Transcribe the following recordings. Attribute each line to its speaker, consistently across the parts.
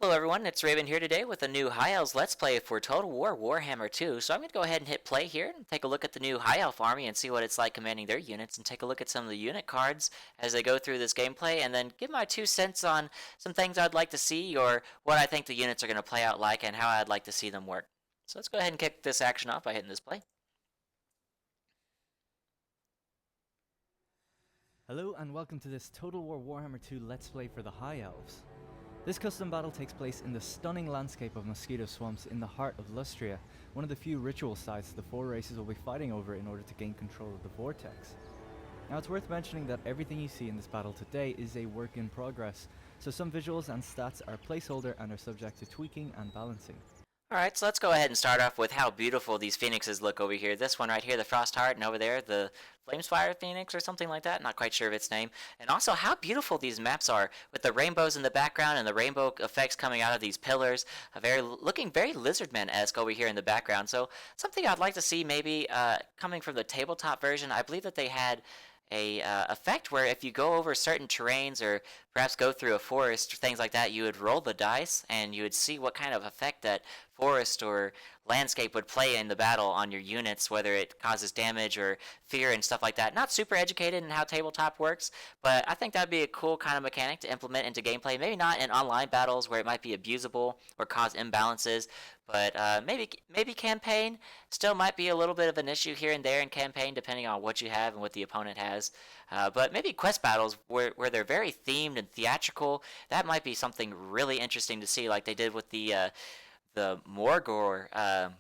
Speaker 1: Hello everyone, it's Raven here today with a new High Elves Let's Play for Total War Warhammer 2. So I'm going to go ahead and hit play here and take a look at the new High Elf army and see what it's like commanding their units and take a look at some of the unit cards as they go through this gameplay and then give my 2 cents on some things I'd like to see or what I think the units are going to play out like and how I'd like to see them work. So let's go ahead and kick this action off by hitting this play.
Speaker 2: Hello and welcome to this Total War Warhammer 2 Let's Play for the High Elves. This custom battle takes place in the stunning landscape of mosquito swamps in the heart of Lustria, one of the few ritual sites the four races will be fighting over in order to gain control of the vortex. Now it's worth mentioning that everything you see in this battle today is a work in progress, so some visuals and stats are placeholder and are subject to tweaking and balancing.
Speaker 1: Alright, so let's go ahead and start off with how beautiful these phoenixes look over here. This one right here, the Frost Heart, and over there, the Flamespire Phoenix or something like that. Not quite sure of its name. And also how beautiful these maps are with the rainbows in the background and the rainbow effects coming out of these pillars. Looking very Lizardman-esque over here in the background. So something I'd like to see maybe coming from the tabletop version. I believe that they had a effect where if you go over certain terrains or perhaps go through a forest or things like that, you would roll the dice and you would see what kind of effect that forest or landscape would play in the battle on your units, whether it causes damage or fear and stuff like that. Not super educated in how tabletop works, but I think that'd be a cool kind of mechanic to implement into gameplay. Maybe not in online battles where it might be abusable or cause imbalances, but maybe campaign still might be a little bit of an issue here and there in campaign depending on what you have and what the opponent has. But maybe quest battles where they're very themed and theatrical, that might be something really interesting to see, like they did with the Morgor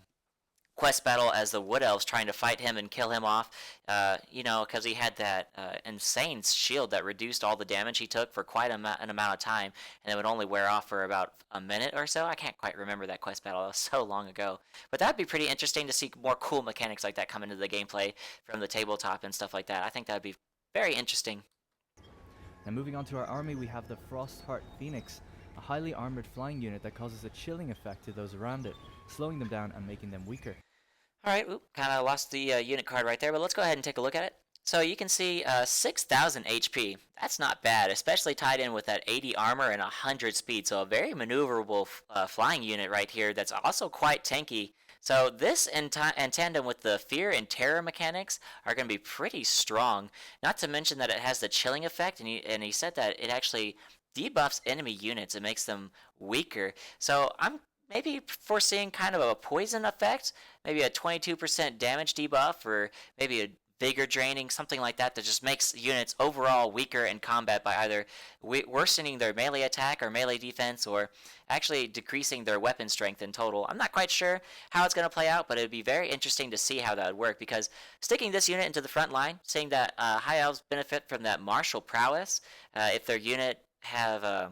Speaker 1: quest battle as the Wood Elves trying to fight him and kill him off, because he had that insane shield that reduced all the damage he took for quite an amount of time, and it would only wear off for about a minute or so. I can't quite remember that quest battle, it was so long ago. But that'd be pretty interesting to see more cool mechanics like that come into the gameplay from the tabletop and stuff like that. I think that'd be very interesting.
Speaker 2: Now moving on to our army, we have the Frostheart Phoenix, a highly armoured flying unit that causes a chilling effect to those around it, slowing them down and making them weaker.
Speaker 1: Alright, kind of lost the unit card right there, but let's go ahead and take a look at it. So you can see 6,000 HP. That's not bad, especially tied in with that 80 armor and 100 speed. So a very maneuverable flying unit right here that's also quite tanky. So this in tandem with the fear and terror mechanics are going to be pretty strong. Not to mention that it has the chilling effect, and he said that it actually debuffs enemy units. It makes them weaker. So I'm maybe foreseeing kind of a poison effect, maybe a 22% damage debuff, or maybe a vigor draining, something like that just makes units overall weaker in combat by either worsening their melee attack or melee defense, or actually decreasing their weapon strength in total. I'm not quite sure how it's going to play out, but it would be very interesting to see how that would work, because sticking this unit into the front line, seeing that High Elves benefit from that martial prowess, if their unit have...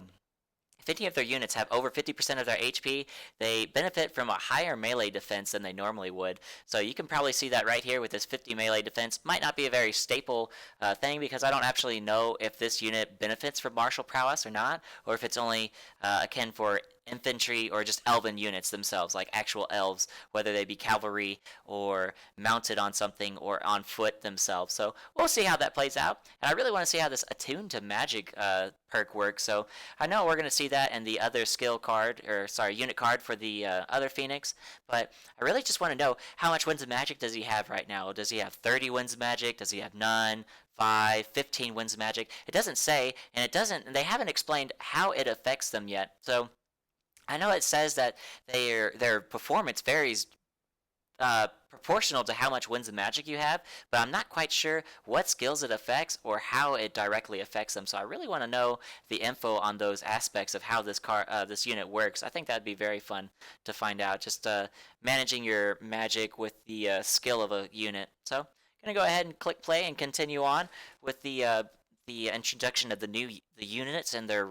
Speaker 1: If any of their units have over 50% of their HP, they benefit from a higher melee defense than they normally would. So you can probably see that right here with this 50 melee defense. Might not be a very staple thing, because I don't actually know if this unit benefits from martial prowess or not, or if it's only akin for infantry or just elven units themselves, like actual elves, whether they be cavalry or mounted on something or on foot themselves. So we'll see how that plays out, and I really want to see how this attuned to magic perk works. So I know we're going to see that in the other unit card for the other Phoenix, but I really just want to know how much winds of magic does he have right now. Does he have 30 winds of magic? Does he have none? 5, 15 winds of magic? It doesn't say, and they haven't explained how it affects them yet. So I know it says that their performance varies proportional to how much winds of magic you have, but I'm not quite sure what skills it affects or how it directly affects them. So I really want to know the info on those aspects of how this unit works. I think that'd be very fun to find out, just managing your magic with the skill of a unit. So I'm gonna go ahead and click play and continue on with the introduction of the units and their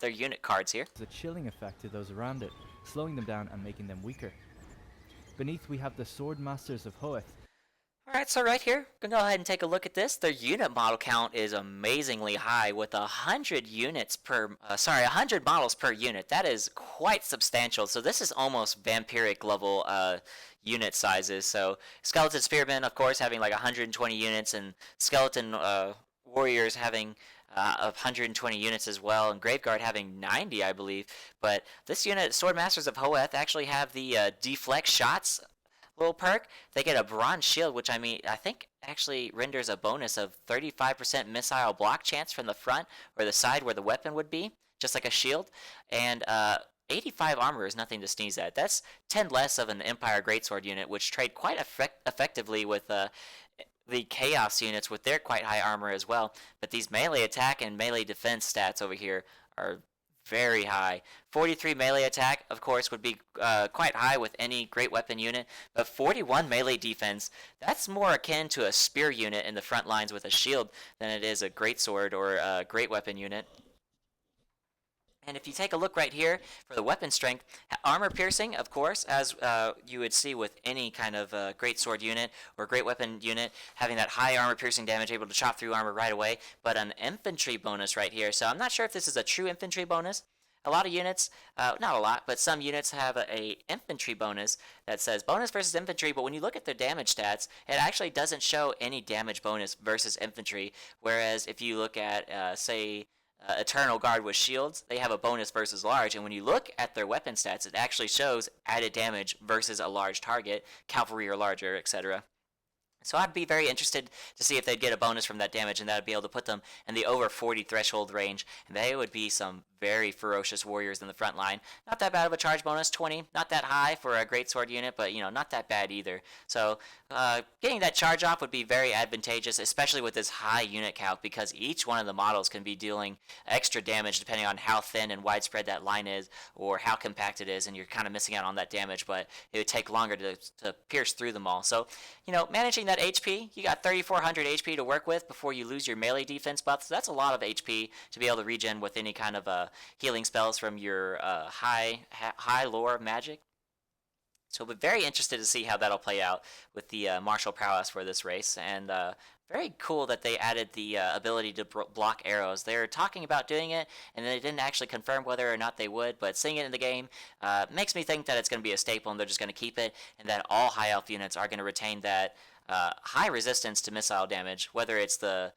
Speaker 1: unit cards here.
Speaker 2: There's a chilling effect to those around it, slowing them down and making them weaker. Beneath we have the Sword Masters of Hoeth.
Speaker 1: Alright, so right here, we're gonna go ahead and take a look at this. Their unit model count is amazingly high with 100 models per unit. That is quite substantial. So this is almost vampiric level unit sizes. So Skeleton Spearmen, of course, having like 120 units, and Skeleton Warriors having of 120 units as well, and Graveguard having 90, I believe. But this unit, Swordmasters of Hoeth, actually have the deflect shots little perk. They get a bronze shield, which I think actually renders a bonus of 35% missile block chance from the front or the side where the weapon would be, just like a shield. And 85 armor is nothing to sneeze at. That's 10 less of an Empire Greatsword unit, which trade quite effectively with the Chaos units with their quite high armor as well. But these melee attack and melee defense stats over here are very high. 43 melee attack, of course, would be quite high with any great weapon unit, but 41 melee defense, that's more akin to a spear unit in the front lines with a shield than it is a greatsword or a great weapon unit. And if you take a look right here for the weapon strength, armor piercing, of course, as you would see with any kind of great sword unit or great weapon unit, having that high armor piercing damage, able to chop through armor right away, but an infantry bonus right here. So I'm not sure if this is a true infantry bonus. A lot of units, not a lot, but some units have a infantry bonus that says bonus versus infantry, but when you look at their damage stats, it actually doesn't show any damage bonus versus infantry, whereas if you look at, say, Eternal Guard with shields, they have a bonus versus large, and when you look at their weapon stats, it actually shows added damage versus a large target, cavalry or larger, etc. So I'd be very interested to see if they'd get a bonus from that damage, and that would be able to put them in the over 40 threshold range, and they would be some very ferocious warriors in the front line. Not that bad of a charge bonus, 20. Not that high for a greatsword unit, but not that bad either. So getting that charge off would be very advantageous, especially with this high unit count, because each one of the models can be dealing extra damage depending on how thin and widespread that line is, or how compact it is, and you're kind of missing out on that damage, but it would take longer to pierce through them all. So, managing that HP, you got 3,400 HP to work with before you lose your melee defense buffs. So that's a lot of HP to be able to regen with any kind of healing spells from your high lore magic. So we'll be very interested to see how that'll play out with the martial prowess for this race. And very cool that they added the ability to block arrows. They're talking about doing it, and they didn't actually confirm whether or not they would, but seeing it in the game makes me think that it's going to be a staple and they're just going to keep it, and that all high elf units are going to retain that high resistance to missile damage, whether it's the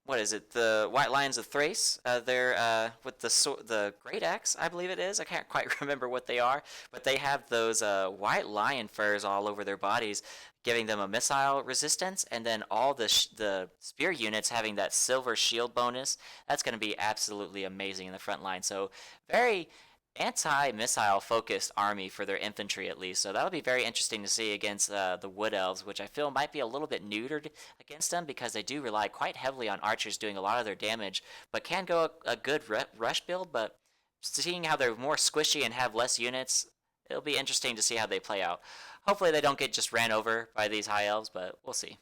Speaker 1: White Lions of Thrace. They're with the Great Axe, I believe it is. I can't quite remember what they are, but they have those white lion furs all over their bodies, giving them a missile resistance, and then all the spear units having that silver shield bonus. That's going to be absolutely amazing in the front line. So very anti-missile focused army for their infantry, at least. So that'll be very interesting to see against the Wood Elves, which I feel might be a little bit neutered against them, because they do rely quite heavily on archers doing a lot of their damage, but can go a good rush build. But seeing how they're more squishy and have less units, it'll be interesting to see how they play out. Hopefully they don't get just ran over by these high elves, but we'll see.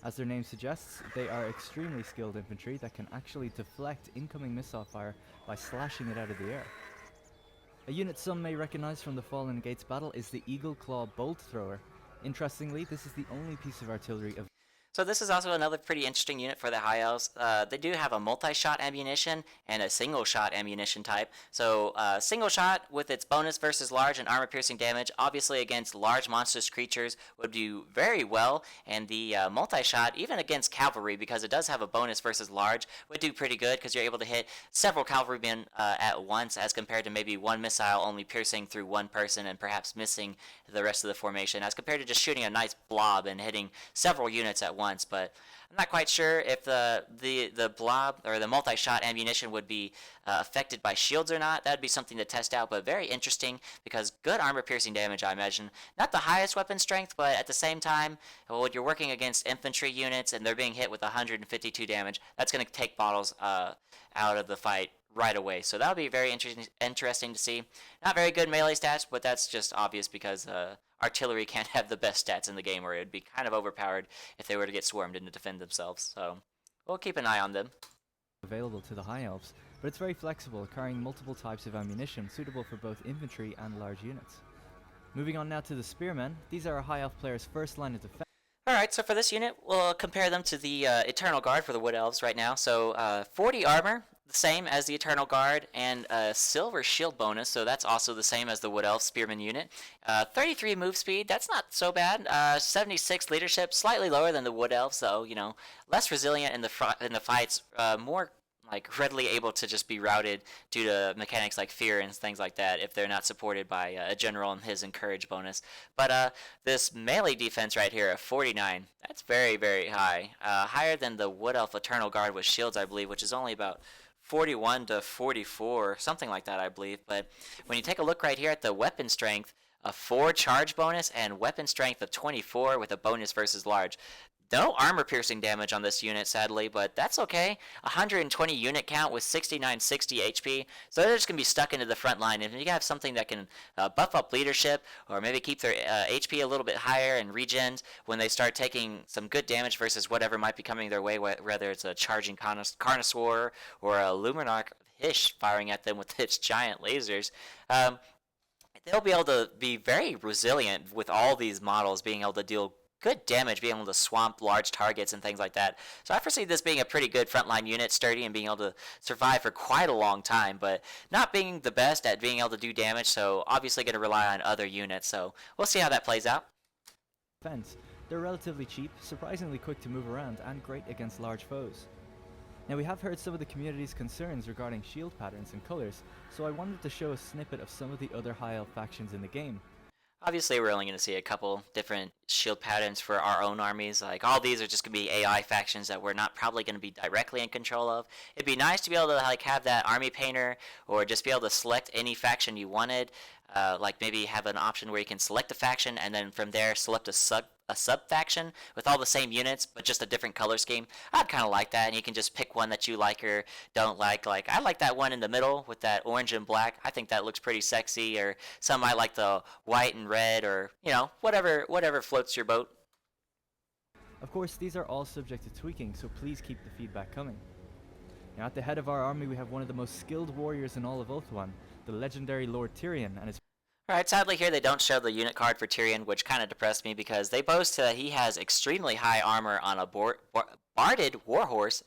Speaker 2: As their name suggests, they are extremely skilled infantry that can actually deflect incoming missile fire by slashing it out of the air. A unit some may recognize from the Fallen Gates battle is the Eagle Claw Bolt Thrower. Interestingly, this is the only piece of artillery of
Speaker 1: So this is also another pretty interesting unit for the High Elves. They do have a multi-shot ammunition and a single-shot ammunition type. So single-shot with its bonus versus large and armor-piercing damage, obviously against large monstrous creatures, would do very well. And the multi-shot, even against cavalry, because it does have a bonus versus large, would do pretty good, because you're able to hit several cavalrymen at once, as compared to maybe one missile only piercing through one person and perhaps missing the rest of the formation, as compared to just shooting a nice blob and hitting several units at once. But I'm not quite sure if the blob or the multi-shot ammunition would be affected by shields or not. That'd be something to test out, but very interesting, because good armor-piercing damage, I imagine. Not the highest weapon strength, but at the same time, when you're working against infantry units and they're being hit with 152 damage, that's going to take bottles out of the fight right away. So that'll be very interesting to see. Not very good melee stats, but that's just obvious, because artillery can't have the best stats in the game, or it would be kind of overpowered if they were to get swarmed and to defend themselves. So we'll keep an eye on them.
Speaker 2: Available to the High Elves, but it's very flexible, carrying multiple types of ammunition suitable for both infantry and large units. Moving on now to the Spearmen. These are a High Elf player's first line of defense.
Speaker 1: Alright, so for this unit, we'll compare them to the Eternal Guard for the Wood Elves right now. So 40 armor, the same as the Eternal Guard, and a silver shield bonus, so that's also the same as the Wood Elf Spearman unit. 33 move speed, that's not so bad. 76 leadership, slightly lower than the Wood Elf, so less resilient in the fights, more like readily able to just be routed due to mechanics like fear and things like that if they're not supported by a general and his encourage bonus. But this melee defense right here at 49, that's very, very high. Higher than the Wood Elf Eternal Guard with shields, I believe, which is only about 41 to 44, something like that, I believe. But when you take a look right here at the weapon strength, a 4 charge bonus and weapon strength of 24 with a bonus versus large. No armor piercing damage on this unit, sadly, but that's okay. 120 unit count with 6960 HP, so they're just going to be stuck into the front line. And if you have something that can buff up leadership or maybe keep their HP a little bit higher and regens when they start taking some good damage versus whatever might be coming their way, whether it's a charging Carnosaur or a Luminarch Hish firing at them with its giant lasers, they'll be able to be very resilient with all these models being able to deal good damage, being able to swamp large targets and things like that. So I foresee this being a pretty good frontline unit, sturdy and being able to survive for quite a long time, but not being the best at being able to do damage, so obviously going to rely on other units. So we'll see how that plays out.
Speaker 2: Defense. They're relatively cheap, surprisingly quick to move around, and great against large foes. Now we have heard some of the community's concerns regarding shield patterns and colors, so I wanted to show a snippet of some of the other high elf factions in the game.
Speaker 1: Obviously, we're only going to see a couple different shield patterns for our own armies. Like, all these are just going to be AI factions that we're not probably going to be directly in control of. It'd be nice to be able to have that army painter, or just be able to select any faction you wanted. Like maybe have an option where you can select a faction and then from there select a sub faction with all the same units but just a different color scheme. I'd kind of like that, and you can just pick one that you like or don't like. Like, I like that one in the middle with that orange and black. I think that looks pretty sexy. Or some might like the white and red, or whatever floats your boat.
Speaker 2: Of course, these are all subject to tweaking, so please keep the feedback coming. Now at the head of our army we have one of the most skilled warriors in all of Ulthuan, the legendary Lord Tyrion, and his
Speaker 1: Alright, sadly here they don't show the unit card for Tyrion, which kind of depressed me because they boast that he has extremely high armor on a barded warhorse,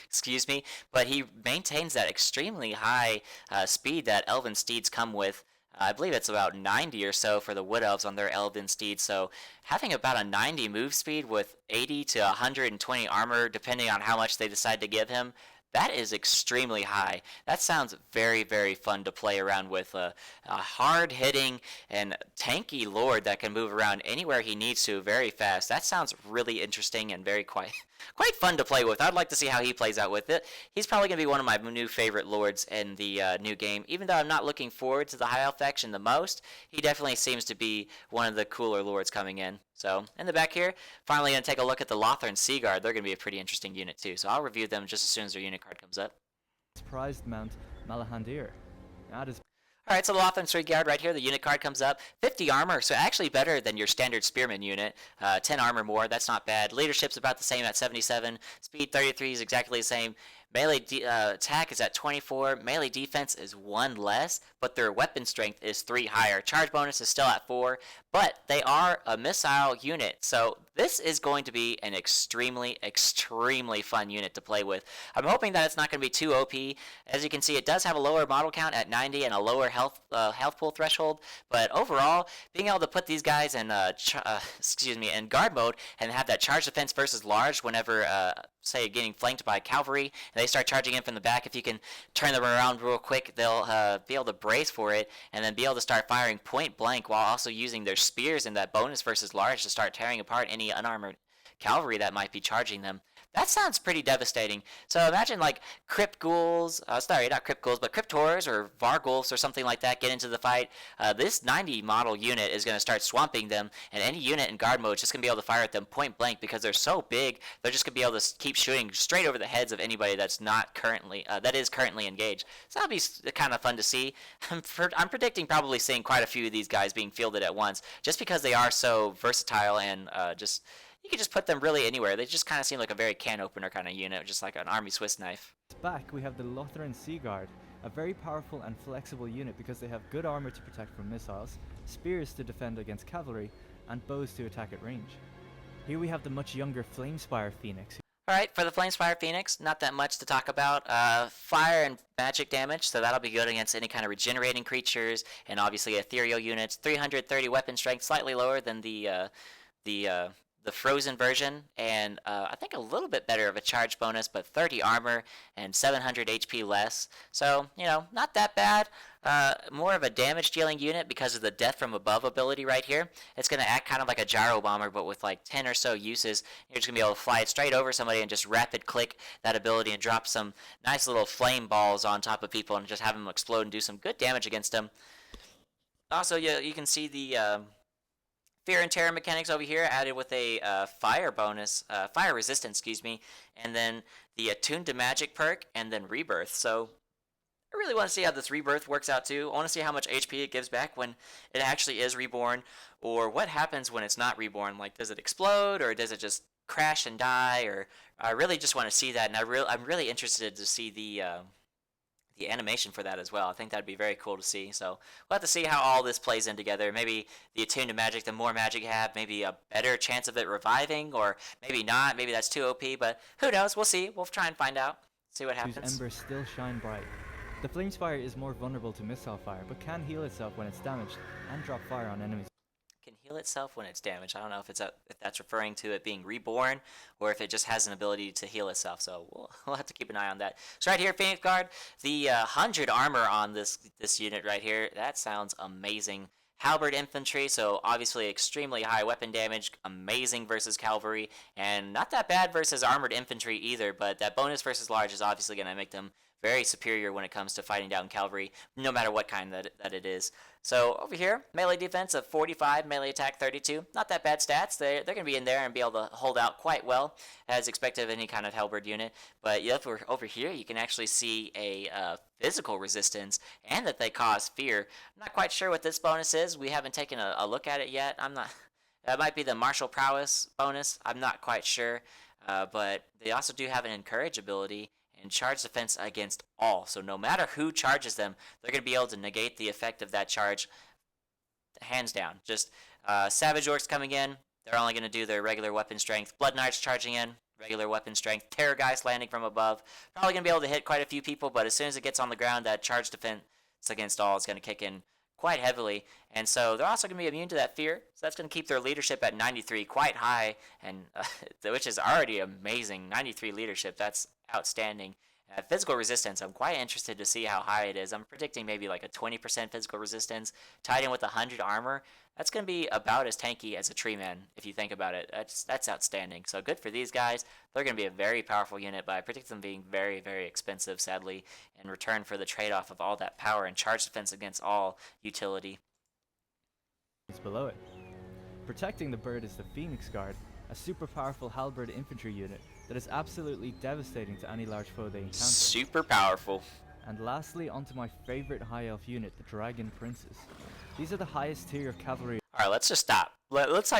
Speaker 1: excuse me, but he maintains that extremely high speed that elven steeds come with. I believe it's about 90 or so for the Wood Elves on their elven steeds, so having about a 90 move speed with 80 to 120 armor, depending on how much they decide to give him, that is extremely high. That sounds very, very fun to play around with. A hard-hitting and tanky lord that can move around anywhere he needs to very fast. That sounds really interesting and very quite fun to play with. I'd like to see how he plays out with it. He's probably going to be one of my new favorite lords in the new game. Even though I'm not looking forward to the High Elf faction the most, he definitely seems to be one of the cooler lords coming in. So, in the back here, finally going to take a look at the Lothern Sea Guard. They're going to be a pretty interesting unit too, so I'll review them just as soon as their unit card comes up.
Speaker 2: prized mount Malahandir. That is
Speaker 1: Alright, so the Lothern Sea Guard right here, the unit card comes up. 50 armor, so actually better than your standard Spearman unit. 10 armor more, that's not bad. Leadership's about the same at 77. Speed 33 is exactly the same. Melee attack is at 24. Melee defense is 1 less, but their weapon strength is 3 higher. Charge bonus is still at 4, but they are a missile unit, so this is going to be an extremely, extremely fun unit to play with. I'm hoping that it's not going to be too OP. As you can see, it does have a lower model count at 90 and a lower health pool threshold, but overall, being able to put these guys in in guard mode and have that charge defense versus large whenever say getting flanked by cavalry and they start charging in from the back, if you can turn them around real quick, they'll be able to brace for it and then be able to start firing point blank while also using their spears and that bonus versus large to start tearing apart any unarmored cavalry that might be charging them. That sounds pretty devastating. So imagine like Crypt Ghouls, sorry, not Crypt Ghouls, but Crypt Horrors or Varghulfs or something like that get into the fight. This 90 model unit is going to start swamping them, and any unit in guard mode is just going to be able to fire at them point blank because they're so big, they're just going to be able to keep shooting straight over the heads of anybody that's not currently, that is currently engaged. So that'll be kind of fun to see. I'm predicting probably seeing quite a few of these guys being fielded at once, just because they are so versatile and you can just put them really anywhere. They just kind of seem like a very can opener kind of unit, just like an army Swiss knife.
Speaker 2: back we have the Lothran Sea Guard, a very powerful and flexible unit because they have good armor to protect from missiles, spears to defend against cavalry, and bows to attack at range. Here we have the much younger Flamespire Phoenix.
Speaker 1: Alright, for the Flamespire Phoenix, not that much to talk about. Fire and magic damage, so that'll be good against any kind of regenerating creatures, and obviously ethereal units. 330 weapon strength, slightly lower than the uh, the frozen version, and I think a little bit better of a charge bonus, but 30 armor and 700 HP less. So, you know, not that bad. More of a damage dealing unit because of the death from above ability right here. It's going to act kind of like a gyro bomber, but with like 10 or so uses. You're just going to be able to fly it straight over somebody and just rapid click that ability and drop some nice little flame balls on top of people and just have them explode and do some good damage against them. Also, you can see the Fear and Terror mechanics over here added with a fire bonus, fire resistance, excuse me, and then the Attuned to Magic perk, and then Rebirth. So I really want to see how this Rebirth works out too. I want to see how much HP it gives back when it actually is reborn, or what happens when it's not reborn. Like, does it explode, or does it just crash and die? Or I really just want to see that, and I'm really interested to see the animation for that as well. I think that'd be very cool to see. So we'll have to see how all this plays in together. Maybe the Attuned to Magic, the more magic you have, maybe a better chance of it reviving, or maybe not. Maybe that's too OP, but who knows? We'll see. We'll try and find out. See what happens.
Speaker 2: Whose embers still shine bright. The Flamespire is more vulnerable to missile fire, but can heal itself when it's damaged, and drop fire on enemies.
Speaker 1: Can heal itself when it's damaged. I don't know if if that's referring to it being reborn, or if it just has an ability to heal itself. So we'll have to keep an eye on that. So right here, Phoenix Guard, the 100 armor on this unit right here. That sounds amazing. Halberd infantry, so obviously extremely high weapon damage, amazing versus cavalry, and not that bad versus armored infantry either. But that bonus versus large is obviously going to make them very superior when it comes to fighting down cavalry, no matter what kind that it is. So over here, melee defense of 45, melee attack 32. Not that bad stats. They're going to be in there and be able to hold out quite well, as expected of any kind of halberd unit. But yep, over here, you can actually see a physical resistance, and that they cause fear. I'm not quite sure what this bonus is. We haven't taken a look at it yet. I'm not. That might be the martial prowess bonus. I'm not quite sure. But they also do have an encourage ability and charge defense against all. So no matter who charges them, they're going to be able to negate the effect of that charge hands down. Just Savage Orcs coming in, they're only going to do their regular weapon strength. Blood Knights charging in, regular weapon strength. Terror Geist landing from above, probably going to be able to hit quite a few people, but as soon as it gets on the ground, that charge defense against all is going to kick in quite heavily. And so they're also going to be immune to that fear, so that's going to keep their leadership at 93, quite high, and which is already amazing. 93 leadership, that's outstanding. Physical resistance, I'm quite interested to see how high it is. I'm predicting maybe like a 20% physical resistance, tied in with 100 armor. That's going to be about as tanky as a tree man, if you think about it. That's outstanding. So good for these guys. They're going to be a very powerful unit, but I predict them being very, very expensive, sadly, in return for the trade-off of all that power and charge defense against all utility.
Speaker 2: Below it. Protecting the bird is the Phoenix Guard, a super powerful halberd infantry unit that is absolutely devastating to any large foe they encounter.
Speaker 1: Super powerful.
Speaker 2: And lastly, onto my favorite high elf unit, the Dragon Princes. These are the highest tier of cavalry.
Speaker 1: Alright, let's just stop. Let's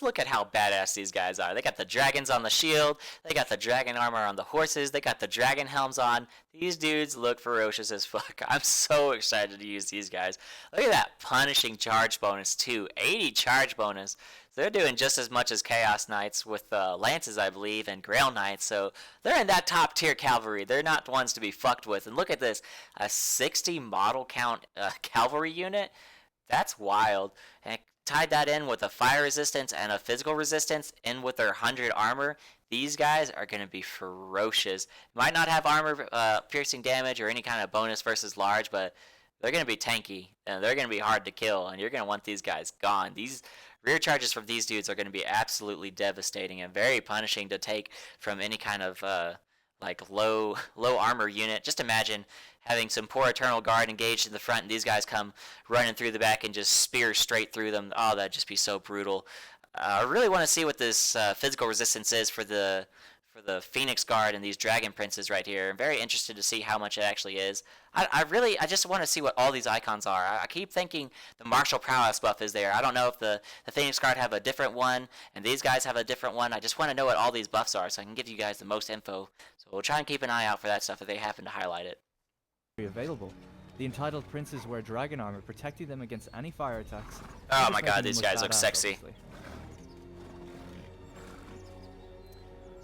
Speaker 1: look at how badass these guys are. They got the dragons on the shield, they got the dragon armor on the horses, they got the dragon helms on. These dudes look ferocious as fuck. I'm so excited to use these guys. Look at that punishing charge bonus too. 80 charge bonus. They're doing just as much as Chaos Knights with Lances, I believe, and Grail Knights, so they're in that top tier cavalry. They're not the ones to be fucked with. And look at this, a 60 model count cavalry unit. That's wild. And tied that in with a fire resistance and a physical resistance, in with their 100 armor. These guys are going to be ferocious. Might not have armor piercing damage or any kind of bonus versus large, but they're going to be tanky, and they're going to be hard to kill, and you're going to want these guys gone. These rear charges from these dudes are going to be absolutely devastating and very punishing to take from any kind of like low armor unit. Just imagine having some poor Eternal Guard engaged in the front, and these guys come running through the back and just spear straight through them. Oh, that'd just be so brutal. I really want to see what this physical resistance is for the Phoenix Guard and these Dragon Princes right here. I'm very interested to see how much it actually is. I just want to see what all these icons are. I keep thinking the Martial Prowess buff is there. I don't know if the Phoenix Guard have a different one, and these guys have a different one. I just want to know what all these buffs are so I can give you guys the most info. So we'll try and keep an eye out for that stuff if they happen to highlight it.
Speaker 2: Available. The entitled princes wear dragon armor, protecting them against any fire attacks.
Speaker 1: Oh my god, these guys look sexy.
Speaker 2: Obviously.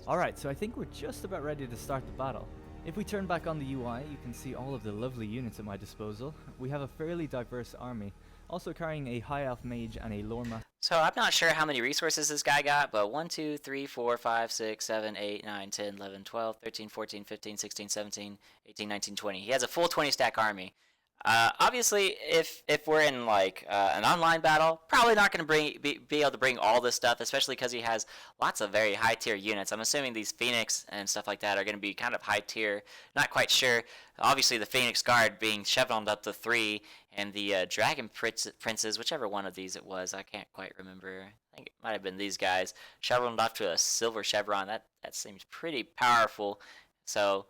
Speaker 2: Alright, so I think we're just about ready to start the battle. If we turn back on the UI, you can see all of the lovely units at my disposal. We have a fairly diverse army, also carrying a high elf mage and a lore master.
Speaker 1: So I'm not sure how many resources this guy got, but 1, 2, 3, 4, 5, 6, 7, 8, 9, 10, 11, 12, 13, 14, 15, 16, 17, 18, 19, 20. He has a full 20 stack army. Obviously, if we're in like an online battle, probably not going to be able to bring all this stuff, especially because he has lots of very high tier units. I'm assuming these Phoenix and stuff like that are going to be kind of high tier. Not quite sure. Obviously, the Phoenix Guard being chevroned up to 3, and the Dragon Princes, whichever one of these it was, I can't quite remember. I think it might have been these guys, chevroned up to a silver chevron. That seems pretty powerful. So.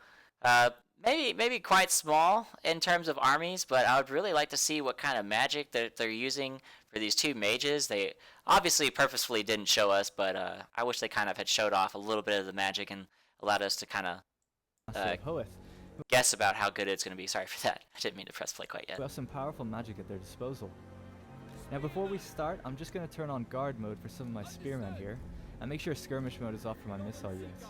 Speaker 1: Maybe quite small in terms of armies, but I would really like to see what kind of magic they're using for these two mages. They obviously purposefully didn't show us, but I wish they kind of had showed off a little bit of the magic and allowed us to kind of guess about how good it's going to be. Sorry for that. I didn't mean to press play quite yet.
Speaker 2: We have some powerful magic at their disposal. Now before we start, I'm just going to turn on guard mode for some of my spearmen here, and make sure skirmish mode is off for my missile units.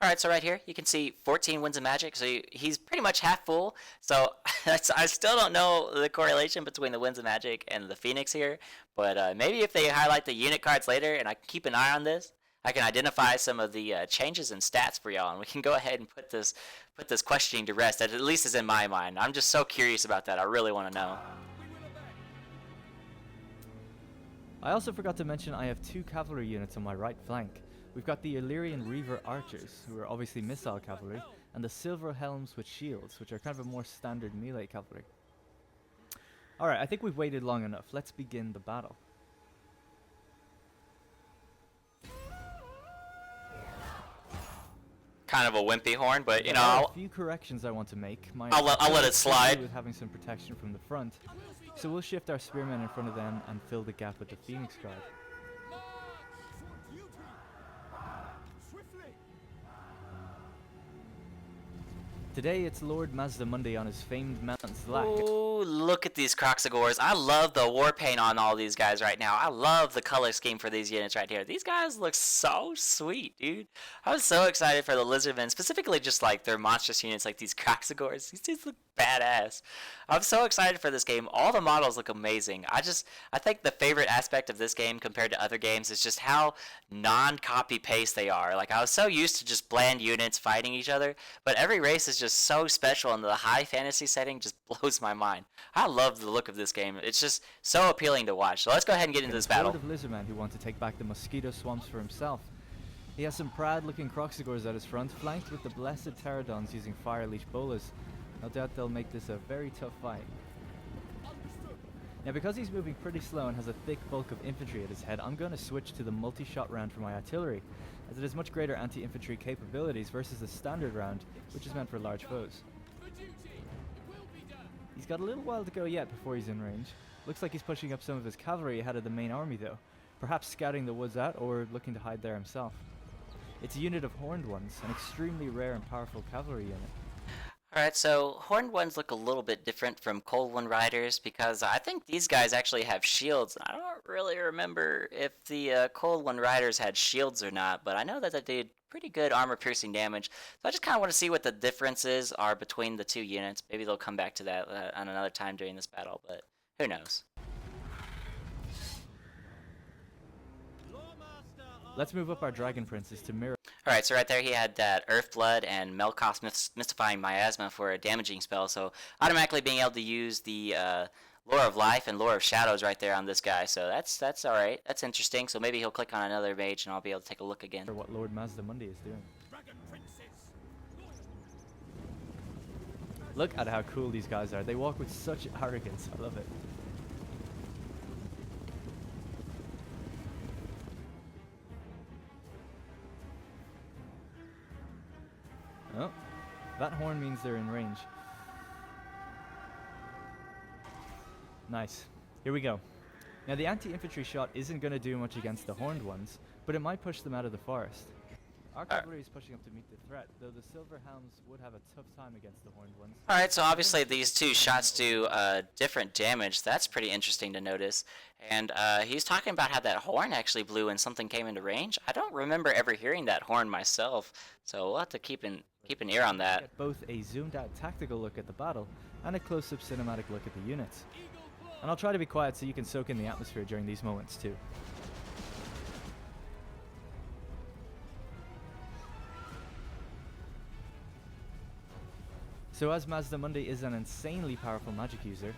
Speaker 1: Alright, so right here, you can see 14 winds of magic, so he's pretty much half full, so I still don't know the correlation between the winds of magic and the Phoenix here, but maybe if they highlight the unit cards later and I can keep an eye on this, I can identify some of the changes in stats for y'all, and we can go ahead and put this questioning to rest, that at least is in my mind. I'm just so curious about that, I really want to know.
Speaker 2: I also forgot to mention I have 2 cavalry units on my right flank. We've got the Illyrian Reaver Archers, who are obviously missile cavalry, and the Silver Helms with shields, which are kind of a more standard melee cavalry. Alright, I think we've waited long enough. Let's begin the battle.
Speaker 1: Kind of a wimpy horn, but you
Speaker 2: There are
Speaker 1: know,
Speaker 2: a few corrections I want to make.
Speaker 1: I'll let it slide.
Speaker 2: With having some protection from the front, so we'll shift our spearmen in front of them and fill the gap with the Phoenix Guard. Today it's Lord Mazda Monday on his famed Mount Zlak.
Speaker 1: Ooh, look at these Croxagores. I love the war paint on all these guys right now. I love the color scheme for these units right here. These guys look so sweet, dude. I was so excited for the Lizardmen, specifically just like their monstrous units like these Croxagores. These dudes look badass. I'm so excited for this game. All the models look amazing. I think the favorite aspect of this game compared to other games is just how non-copy paste they are. Like I was so used to just bland units fighting each other, but every race is just so special, and the high fantasy setting just blows my mind. I love the look of this game. It's just so appealing to watch. So let's go ahead and get into this battle.
Speaker 2: Lord of Lizardmen who want to take back the mosquito swamps for himself. He has some proud-looking Croxagores at his front, flanked with the blessed Pterodons using fire leech bolas. No doubt they'll make this a very tough fight. Now because he's moving pretty slow and has a thick bulk of infantry at his head, I'm going to switch to the multi-shot round for my artillery, as it has much greater anti-infantry capabilities versus the standard round, which is meant for large foes. He's got a little while to go yet before he's in range. Looks like he's pushing up some of his cavalry ahead of the main army though, perhaps scouting the woods out or looking to hide there himself. It's a unit of horned ones, an extremely rare and powerful cavalry unit.
Speaker 1: Alright, so Horned Ones look a little bit different from Cold One Riders because I think these guys actually have shields. I don't really remember if the Cold One Riders had shields or not, but I know that they did pretty good armor-piercing damage. So I just kind of want to see what the differences are between the two units. Maybe they'll come back to that on another time during this battle, but who knows.
Speaker 2: Let's move up our Dragon Princes to mirror.
Speaker 1: Alright, so right there he had that Earthblood and Melkoth Mystifying Miasma for a damaging spell, so automatically being able to use the Lore of Life and Lore of Shadows right there on this guy, so that's alright, that's interesting, so maybe he'll click on another mage and I'll be able to take a look again.
Speaker 2: For what Lord Mazda Monday is doing. Look at how cool these guys are, they walk with such arrogance, I love it. Oh, that horn means they're in range. Nice. Here we go. Now the anti-infantry shot isn't going to do much against the horned ones, but it might push them out of the forest. Our cavalry is pushing up to meet the threat, though the Silver Helms would have a tough time against the horned ones.
Speaker 1: Alright, so obviously these two shots do different damage. That's pretty interesting to notice. And he's talking about how that horn actually blew when something came into range. I don't remember ever hearing that horn myself, so we'll have to keep an ear on that.
Speaker 2: Get both a zoomed out tactical look at the battle and a close-up cinematic look at the units. And I'll try to be quiet so you can soak in the atmosphere during these moments too. So as Mazdamundi is an insanely powerful magic user,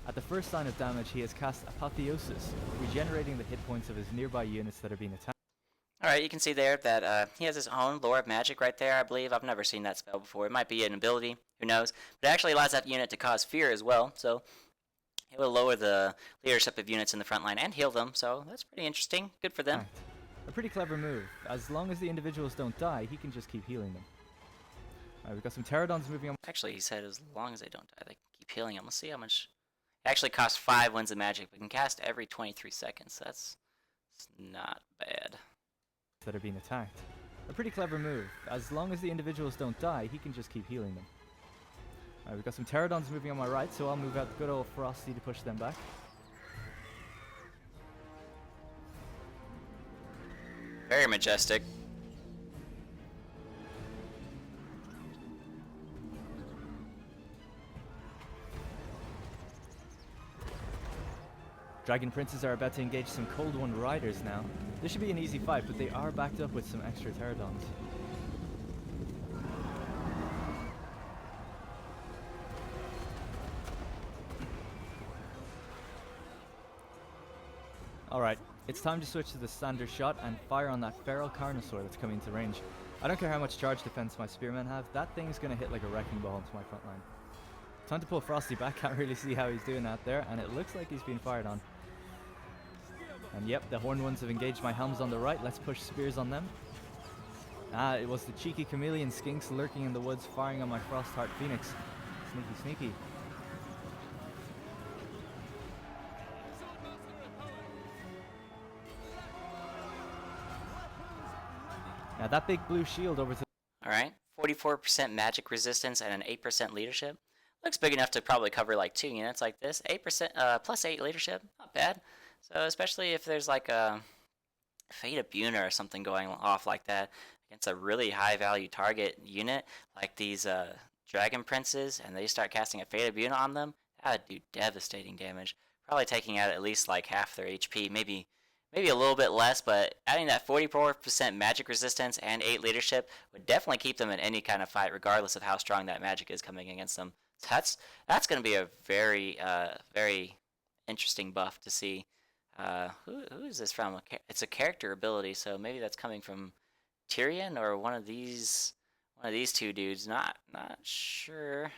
Speaker 2: at the first sign of damage he has cast Apotheosis, regenerating the hit points of his nearby units that are being attacked.
Speaker 1: Alright, you can see there that he has his own lore of magic right there, I believe. I've never seen that spell before. It might be an ability, who knows. But it actually allows that unit to cause fear as well, so it will lower the leadership of units in the front line and heal them, so that's pretty interesting. Good for them.
Speaker 2: A pretty clever move. As long as the individuals don't die, he can just keep healing them. Alright, we've got some Pterodons moving on.
Speaker 1: Actually, he said as long as they don't die, they can keep healing them. Let's see how much. It actually costs 5 winds of magic, but can cast every 23 seconds. That's not bad.
Speaker 2: That are being attacked. A pretty clever move. As long as the individuals don't die, he can just keep healing them. Alright, we've got some Pterodons moving on my right, so I'll move out the good old Frosty to push them back.
Speaker 1: Very majestic.
Speaker 2: Dragon Princes are about to engage some Cold One Riders now. This should be an easy fight, but they are backed up with some extra Pterodons. Alright, it's time to switch to the standard shot and fire on that feral Carnosaur that's coming into range. I don't care how much charge defense my spearmen have, that thing's gonna hit like a wrecking ball into my front line. Time to pull Frosty back, can't really see how he's doing out there, and it looks like he's being fired on. And yep, the horned ones have engaged my helms on the right. Let's push spears on them. Ah, it was the cheeky chameleon skinks lurking in the woods firing on my Frostheart Phoenix. Sneaky, sneaky. Now that big blue shield over to...
Speaker 1: Alright, 44% magic resistance and an 8% leadership. Looks big enough to probably cover like 2 units like this. 8%, plus 8 leadership, not bad. So especially if there's like a Fate of Buna or something going off like that against a really high value target unit like these Dragon Princes, and they start casting a Fate of Buna on them, that would do devastating damage. Probably taking out at least like half their HP, maybe a little bit less, but adding that 44% magic resistance and 8 leadership would definitely keep them in any kind of fight regardless of how strong that magic is coming against them. So that's going to be a very very interesting buff to see. Who is this from? It's a character ability, so maybe that's coming from Tyrion or one of these two dudes. Not sure.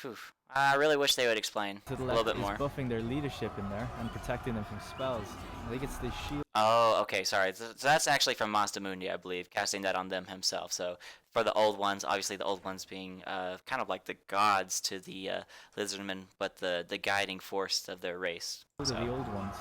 Speaker 1: Whew. I really wish they would explain
Speaker 2: to the
Speaker 1: a
Speaker 2: left
Speaker 1: little bit more.
Speaker 2: is buffing their leadership in there and protecting them from spells. I think it's the shield.
Speaker 1: Oh, okay, sorry. So that's actually from Mazdamundi, I believe, casting that on them himself. So for the old ones, obviously the old ones being kind of like the gods to the lizardmen, but the guiding force of their race.
Speaker 2: Those are the old ones.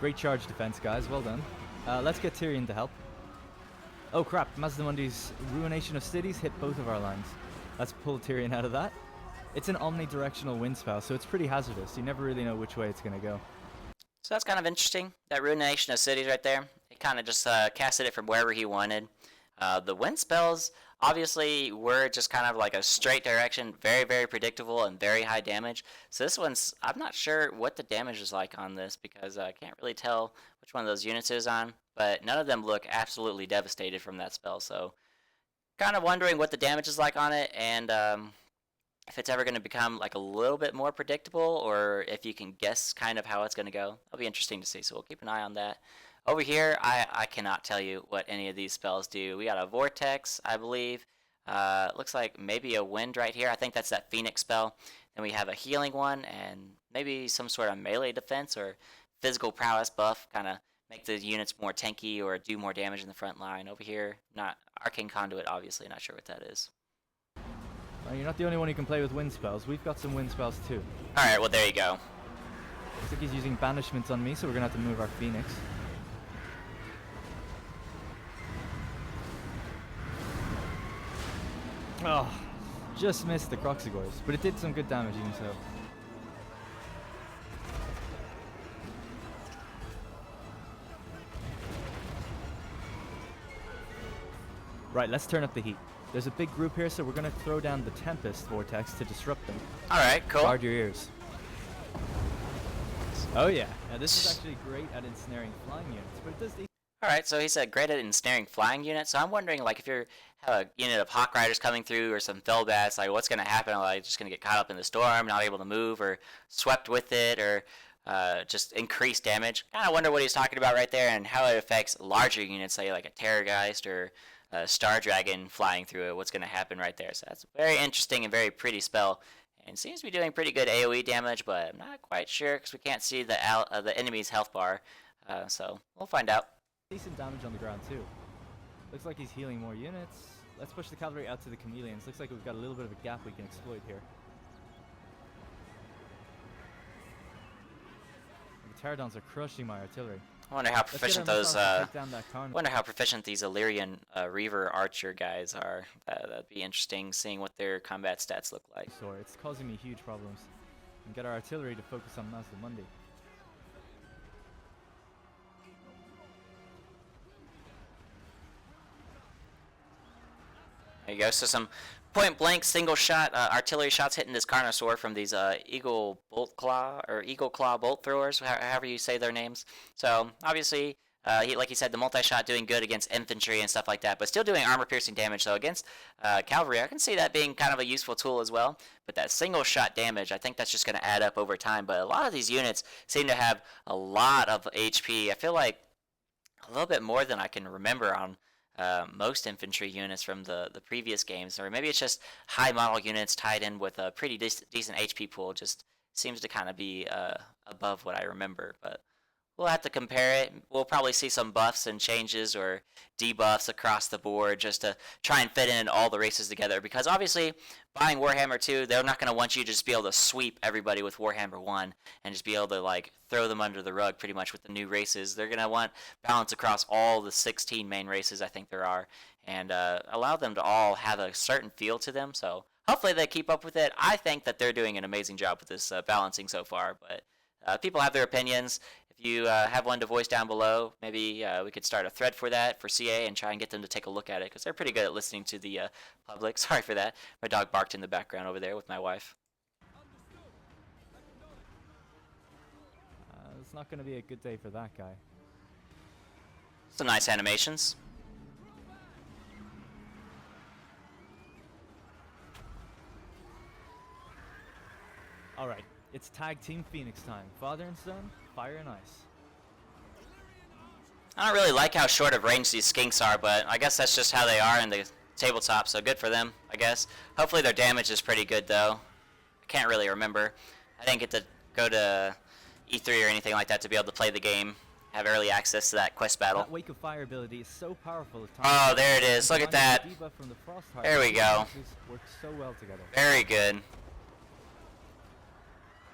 Speaker 2: Great charge defense, guys. Well done. Let's get Tyrion to help. Oh crap, Mazdamundi's Ruination of Cities hit both of our lines. Let's pull Tyrion out of that. It's an omnidirectional wind spell, so it's pretty hazardous. You never really know which way it's going to go.
Speaker 1: So that's kind of interesting. That Ruination of Cities right there. It kind of just casted it from wherever he wanted. The wind spells obviously were just kind of like a straight direction, very, very predictable and very high damage. So this one's, I'm not sure what the damage is like on this because I can't really tell which one of those units it is on, but none of them look absolutely devastated from that spell. So kind of wondering what the damage is like on it, and if it's ever going to become like a little bit more predictable, or if you can guess kind of how it's going to go. That'll be interesting to see, so we'll keep an eye on that. Over here, I cannot tell you what any of these spells do. We got a Vortex, I believe. Looks like maybe a Wind right here. I think that's that Phoenix spell. Then we have a Healing one, and maybe some sort of melee defense or physical prowess buff, kind of make the units more tanky or do more damage in the front line. Over here, not Arcane Conduit, obviously, not sure what that is.
Speaker 2: You're not the only one who can play with wind spells. We've got some wind spells too.
Speaker 1: Alright, well there you go.
Speaker 2: Looks like he's using banishments on me, so we're going to have to move our Phoenix. Oh, just missed the Croxigores, but it did some good damage even so. Right, let's turn up the heat. There's a big group here, so we're going to throw down the Tempest Vortex to disrupt them.
Speaker 1: Alright, cool.
Speaker 2: Guard your ears. Oh yeah, now this is actually great at ensnaring flying units, but it does...
Speaker 1: Alright, so he said great at ensnaring flying units, so I'm wondering, like, if you have a unit of Hawk Riders coming through or some Fellbats, like, what's going to happen? Like, just going to get caught up in the storm, not able to move, or swept with it, or just increased damage? Kind of wonder what he's talking about right there, and how it affects larger units, say, like a Terrorgeist, or Star Dragon flying through it, what's going to happen right there. So that's a very interesting and very pretty spell, and seems to be doing pretty good AoE damage, but I'm not quite sure because we can't see the enemy's health bar, so we'll find out.
Speaker 2: Decent damage on the ground too. Looks like he's healing more units. Let's push the cavalry out to the chameleons. Looks like we've got a little bit of a gap we can exploit here. The pterodons are crushing my artillery.
Speaker 1: I wonder how proficient those. Wonder how proficient these Illyrian Reaver Archer guys are. That'd be interesting, seeing what their combat stats look like.
Speaker 2: Sorry, it's causing me huge problems. And get our artillery to focus on Mazda Mundi.
Speaker 1: There you go. So some point-blank single-shot artillery shots hitting this Carnosaur from these Eagle Claw bolt throwers, however you say their names. So obviously, like he said, the multi-shot doing good against infantry and stuff like that, but still doing armor-piercing damage. So against cavalry, I can see that being kind of a useful tool as well. But that single-shot damage, I think that's just going to add up over time. But a lot of these units seem to have a lot of HP. I feel like a little bit more than I can remember on most infantry units from the previous games, or maybe it's just high model units tied in with a pretty decent HP pool. Just seems to kind of be above what I remember, but we'll have to compare it. We'll probably see some buffs and changes or debuffs across the board just to try and fit in all the races together, because obviously buying Warhammer 2, they're not going to want you to just be able to sweep everybody with Warhammer 1 and just be able to like throw them under the rug pretty much with the new races. They're going to want balance across all the 16 main races I think there are, and allow them to all have a certain feel to them. So hopefully they keep up with it. I think that they're doing an amazing job with this balancing so far, but people have their opinions. If you have one to voice down below, maybe we could start a thread for that for CA and try and get them to take a look at it, because they're pretty good at listening to the public. Sorry for that. My dog barked in the background over there with my wife.
Speaker 2: It's not going to be a good day for that guy.
Speaker 1: Some nice animations.
Speaker 2: Alright, it's tag team Phoenix time. Father and son, fire and ice.
Speaker 1: I don't really like how short of range these skinks are, but I guess that's just how they are in the tabletop, so good for them, I guess. Hopefully their damage is pretty good, though. I can't really remember. I didn't get to go to E3 or anything like that to be able to play the game, have early access to that quest battle.
Speaker 2: That Wake of Fire ability is so powerful.
Speaker 1: Oh, there it is. Look at that. There we go.
Speaker 2: Work so well together.
Speaker 1: Very good.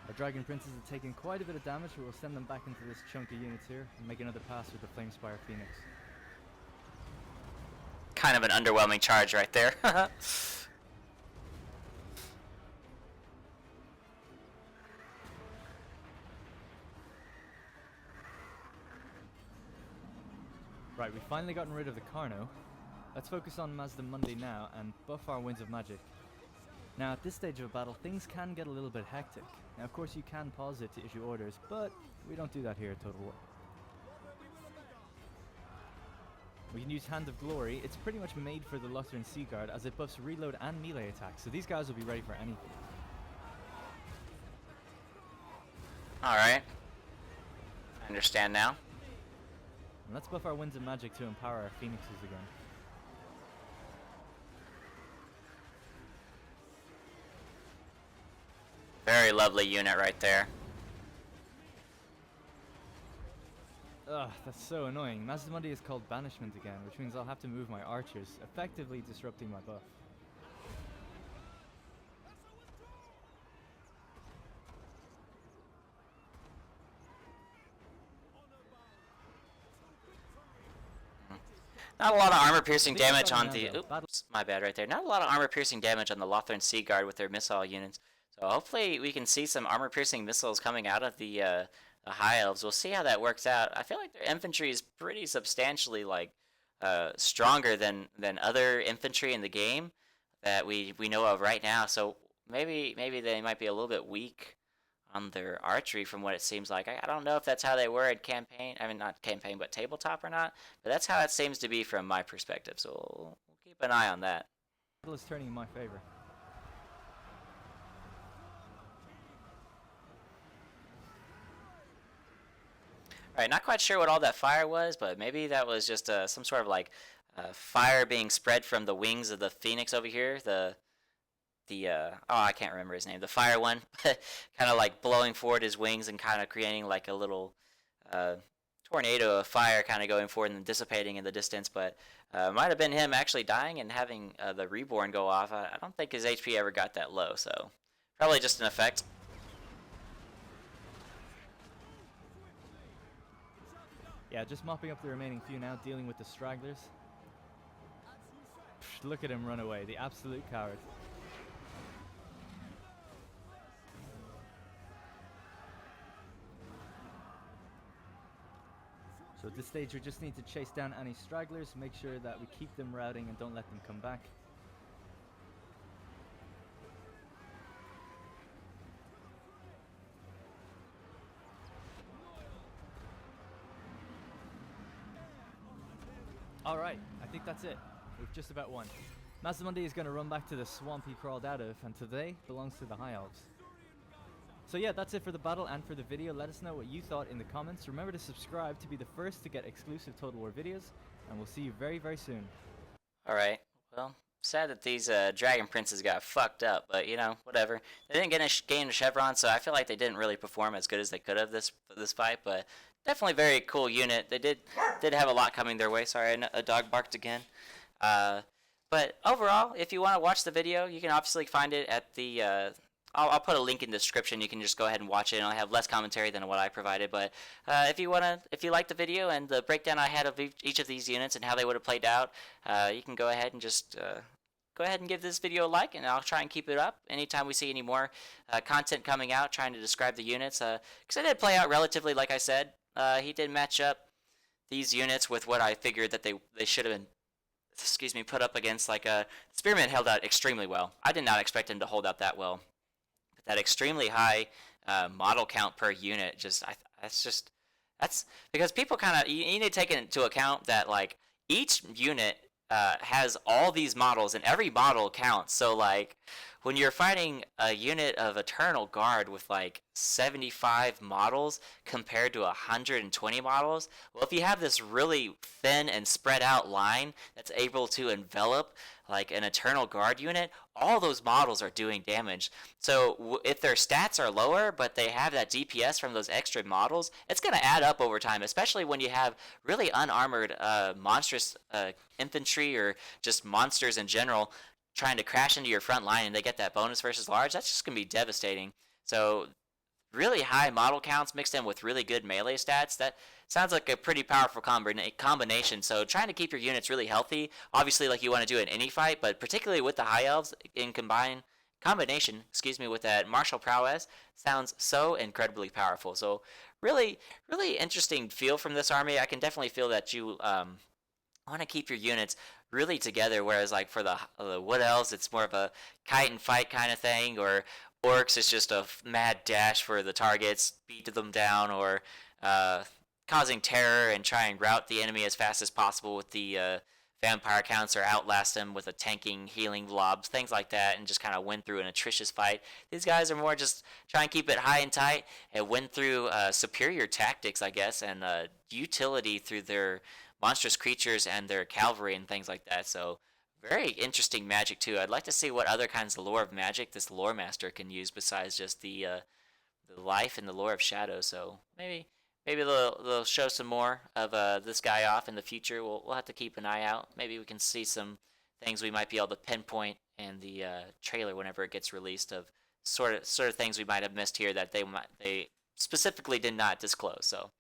Speaker 2: Our Dragon Princes have taken quite a bit of damage, but we'll send them back into this chunk of units here and make another pass with the Flamespire Phoenix.
Speaker 1: Kind of an underwhelming charge right there.
Speaker 2: Right, we've finally gotten rid of the Carno. Let's focus on Mazda Mundi now and buff our Winds of Magic. Now at this stage of a battle, things can get a little bit hectic. Now of course you can pause it to issue orders, but we don't do that here at Total War. We can use Hand of Glory. It's pretty much made for the Lutheran Sea Guard, as it buffs reload and melee attacks, so these guys will be ready for anything.
Speaker 1: Alright. I understand now.
Speaker 2: And let's buff our Winds of Magic to empower our Phoenixes again.
Speaker 1: Very lovely unit right there.
Speaker 2: Ugh, that's so annoying. Mazda Mundi is called Banishment again, which means I'll have to move my archers, effectively disrupting my buff.
Speaker 1: Not a lot of armor
Speaker 2: I
Speaker 1: piercing
Speaker 2: think we've
Speaker 1: damage
Speaker 2: got him
Speaker 1: on
Speaker 2: now,
Speaker 1: the.
Speaker 2: though. Battle.
Speaker 1: Oops, my bad right there. Not a lot of armor piercing damage on the Lothern Sea Guard with their missile units. So hopefully we can see some armor piercing missiles coming out of the High Elves. We'll see how that works out. I feel like their infantry is pretty substantially like stronger than other infantry in the game that we know of right now. So maybe they might be a little bit weak on their archery from what it seems like. I don't know if that's how they were in campaign. I mean, not campaign, but tabletop or not. But that's how it seems to be from my perspective. So we'll keep an eye on that.
Speaker 2: Battle is turning in my favor.
Speaker 1: All right, not quite sure what all that fire was, but maybe that was just some sort of like fire being spread from the wings of the phoenix over here. Oh, I can't remember his name. The fire one, kind of like blowing forward his wings and kind of creating like a little uh, tornado of fire, kind of going forward and dissipating in the distance. But might have been him actually dying and having the reborn go off. I don't think his HP ever got that low, so probably just an effect.
Speaker 2: Yeah, just mopping up the remaining few now, dealing with the stragglers. Psh, look at him run away, the absolute coward. So at this stage we just need to chase down any stragglers, make sure that we keep them routing and don't let them come back. Alright, I think that's it. We've just about won. Masamundi is going to run back to the swamp he crawled out of, and today belongs to the High Elves. So yeah, that's it for the battle and for the video. Let us know what you thought in the comments. Remember to subscribe to be the first to get exclusive Total War videos, and we'll see you very, very soon.
Speaker 1: Alright, well, sad that these Dragon Princes got fucked up, but you know, whatever. They didn't gain a Chevron, so I feel like they didn't really perform as good as they could have this fight, but definitely very cool unit. They did have a lot coming their way. Sorry, a dog barked again. But overall, if you want to watch the video, you can obviously find it at the I'll put a link in the description. You can just go ahead and watch it, and I'll have less commentary than what I provided. But if you like the video and the breakdown I had of each of these units and how they would have played out, you can go ahead and just go ahead and give this video a like, and I'll try and keep it up anytime we see any more content coming out, trying to describe the units. Because it did play out relatively, like I said. He did match up these units with what I figured that they should have been, put up against. Like Spearman held out extremely well. I did not expect him to hold out that well. That extremely high model count per unit, that's because people kind of, you need to take into account that like each unit has all these models and every model counts. So like when you're fighting a unit of Eternal Guard with like 75 models compared to 120 models, well, if you have this really thin and spread out line that's able to envelop like an Eternal Guard unit, all those models are doing damage. So if their stats are lower, but they have that DPS from those extra models, it's going to add up over time, especially when you have really unarmored monstrous infantry or just monsters in general trying to crash into your front line and they get that bonus versus large. That's just going to be devastating. So really high model counts mixed in with really good melee stats, that sounds like a pretty powerful combination. So trying to keep your units really healthy, obviously like you want to do in any fight, but particularly with the High Elves in combination with that martial prowess, sounds so incredibly powerful. So really interesting feel from this army. I can definitely feel that you want to keep your units really together, whereas like for the Wood Elves, it's more of a kite and fight kind of thing, or Orcs, it's just a mad dash for the targets, beat them down, or causing terror and try and rout the enemy as fast as possible with the vampire counts, or outlast them with a tanking, healing blobs, things like that, and just kind of win through an atrocious fight. These guys are more just try and keep it high and tight and win through superior tactics, I guess, and utility through their monstrous creatures and their cavalry and things like that. So very interesting magic too. I'd like to see what other kinds of lore of magic this lore master can use besides just the life and the lore of shadow. So maybe they'll show some more of this guy off in the future. We'll have to keep an eye out. Maybe we can see some things we might be able to pinpoint in the trailer whenever it gets released, of sort of things we might have missed here that they specifically did not disclose. So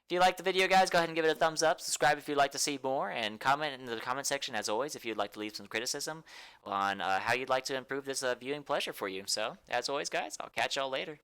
Speaker 1: If you liked the video, guys, go ahead and give it a thumbs up. Subscribe if you'd like to see more, and comment in the comment section, as always, if you'd like to leave some criticism on how you'd like to improve this viewing pleasure for you. So, as always, guys, I'll catch y'all later.